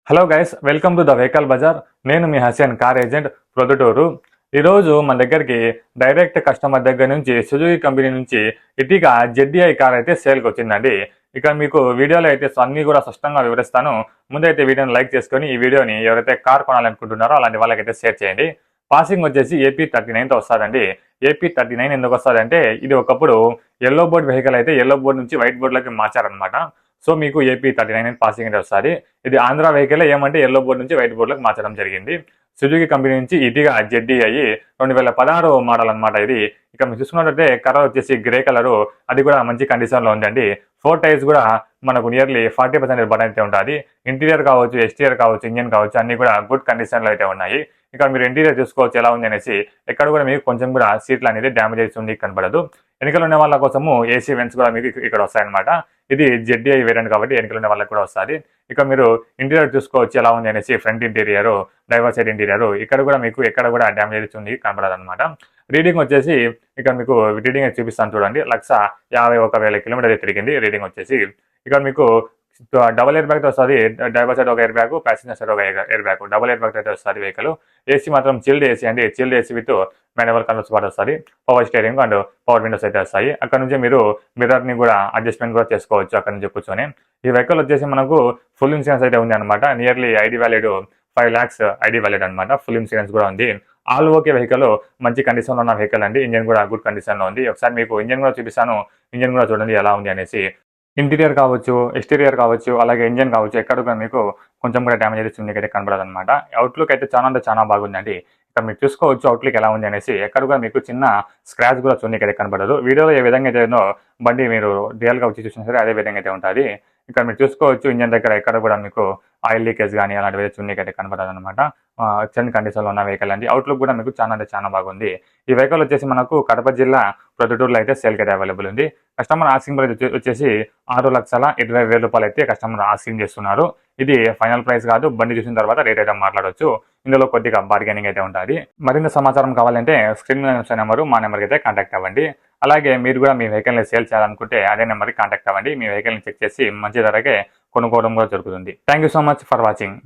Hello guys, welcome to the vehicle bazaar. నేను మీ Hasan, car agent Proddatur. ఈరోజు మన దగ్గరికి డైరెక్ట్ కస్టమర్ దగ్గర నుంచి సుజుకి కంపెనీ నుంచి ఇటీగా జెడ్డీఐ కార్ అయితే సేల్కి వచ్చిందండి. ఇక మీకు వీడియోలో అయితే అన్నీ కూడా స్పష్టంగా వివరిస్తాను. ముందైతే వీడియోని లైక్ చేసుకొని ఈ వీడియోని ఎవరైతే కార్ కొనాలనుకుంటున్నారో అలాంటి వాళ్ళకైతే షేర్ చేయండి. పాసింగ్ వచ్చేసి AP39తో వస్తుందండి. AP39 ఎందుకు వస్తుందంటే ఇది ఒకప్పుడు ఎల్లో బోర్డ్ వెహికల్ అయితే ఎల్లో బోర్డ్ నుంచి వైట్ బోర్డ్లోకి మార్చారనమాట. సో మీకు AP39 పాసింగ్ అయితే వస్తుంది. ఇది ఆంధ్ర వెహికల్ ఏమంటే ఎల్లో బోర్డ్ నుంచి వైట్ బోర్డ్లోకి మార్చడం జరిగింది. సుజుకి కంపెనీ నుంచి ఇటీగా జెడ్డీఐ 2016 మోడల్ అనమాట ఇది. ఇక మీరు చూసుకున్నట్లయితే కలర్ వచ్చేసి గ్రే కలరు, అది కూడా మంచి కండిషన్లో ఉందండి. 4 టైర్స్ కూడా మనకు నియర్లీ 40% బటన్ అయితే ఉంటుంది. ఇంటీరియర్ కావచ్చు, ఎక్స్టీరియర్ కావచ్చు, ఇంజన్ కావచ్చు, అన్ని కూడా గుడ్ కండిషన్లో అయితే ఉన్నాయి. ఇక మీరు ఇంటీరియర్ చూసుకోవచ్చు ఎలా ఉంది అనేసి. ఎక్కడ కూడా మీకు కొంచెం కూడా సీట్లు అనేది డ్యామేజ్ ఉంది కనపడదు. వెనుకలు ఉన్న వాళ్ళ కోసము ఏసీ వెంట్స్ కూడా మీకు ఇక్కడ వస్తాయన్నమాట. ఇది జెడ్డీఐ వేరియంట్ కాబట్టి వెనుకలు ఉన్న వాళ్ళకి కూడా వస్తుంది. ఇక మీరు ఇంటీరియర్ చూసుకోవచ్చు ఎలా ఉంది అనేసి. Front interior, driver side interior, ఇక్కడ కూడా మీకు ఎక్కడ కూడా డ్యామేజ్ ఉంది కనపడదు అనమాట. రీడింగ్ వచ్చేసి ఇక్కడ మీకు రీడింగ్ చూపిస్తాను చూడండి. 151,000 కిలోమీటర్ తిరిగింది రీడింగ్ వచ్చేసి. ఇక్కడ మీకు డబల్ ఎయిర్ బ్యాగ్ వస్తుంది. డ్రైవర్ సైడ్ ఒక ఎయిర్ బ్యాగ్, ప్యాసింజర్ సైడ్ ఒక air bag, double air bag అయితే వస్తుంది వెహికల్. ఏసీ మాత్రం చిల్డ్ ఏసీ అండి. Chilled AC with manual controls పాటు వస్తుంది. Power steering and power Windows అయితే వస్తాయి. అక్కడ నుంచి మీరు మిర్రర్ని కూడా అడ్జస్ట్మెంట్ కూడా చేసుకోవచ్చు అక్కడ నుంచి కూర్చొని. ఈ వెహికల్ వచ్చేసి మనకు ఫుల్ ఇన్సూరెన్స్ అయితే ఉంది అనమాట. Nearly ID valid 5 lakhs ID valid అనమాట. ఫుల్ ఇన్సూరెన్స్ కూడా ఉంది. ఆల్ ఓకే వెహికల్, మంచి కండిషన్లో ఉన్న వెహికల్ అండి. ఇంజన్ కూడా గుడ్ కండిషన్లో ఉంది. ఒకసారి మీకు ఇంజన్ కూడా చూపిస్తాను. ఇంజన్ కూడా చూడండి ఎలా ఉంది అనేసి. ఇంటీరియర్ కావచ్చు, ఎక్స్టీరియర్ కావచ్చు, అలాగే ఇంజన్ కావచ్చు, ఎక్కడ కూడా మీకు కొంచెం కూడా డ్యామేజ్ అయితే మీకు కనబడదు అనమాట. అవుట్లుక్ అయితే చాలా అంటే చాలా బాగుందండి. ఇక్కడ మీరు చూసుకోవచ్చు అవుట్లుక్ ఎలా ఉంది అనేసి. ఎక్కడ కూడా మీకు చిన్న స్క్రాచ్ కూడా చూడడానికి కనబడదు. వీడియోలో ఏ విధంగా అయితే బండి మీరు రియల్గా వచ్చి చూసినా సరే అదే విధంగా అయితే ఉంటుంది. ఇక్కడ మీరు చూసుకోవచ్చు ఇంజన్ దగ్గర ఎక్కడ కూడా మీకు ఆయిల్ లీకేజ్ కానీ అలాంటివి చూడడానికి అయితే కనబడదు అనమాట. ఎక్సలెంట్ కండిషన్లో ఉన్న వెహికల్ అండి. అవుట్లుక్ కూడా మీకు చాలా అంటే చాలా బాగుంది. ఈ వెహికల్ వచ్చేసి మనకు కడప జిల్లా ప్రొద్దుటూరులో అయితే సేల్కి అయితే అవైలబుల్ ఉంది. కస్టమర్ ఆస్కింగ్ ప్రైస్ వచ్చేసి 6,20,000 రూపాయలు అయితే కస్టమర్ ఆస్కింగ్ చేస్తున్నారు. ఇది ఫైనల్ ప్రైస్ కాదు. బండి చూసిన తర్వాత రేట్ అయితే మాట్లాడవచ్చు. ఇందులో కొద్దిగా బార్గెనింగ్ అయితే ఉంటుంది. మరింత సమాచారం కావాలంటే స్క్రీన్ మీద నెంబరు మా నెంబర్కి అయితే కాంటాక్ట్ అవ్వండి. అలాగే మీరు కూడా మీ వెహికల్ని సేల్ చేయాలనుకుంటే అదే నెంబర్కి కాంటాక్ట్ అవ్వండి. మీ వెహికల్ని చెక్ చేసి మంచి ధరకే కొనుక్కోవడం కూడా జరుగుతుంది. Thank you so much for watching.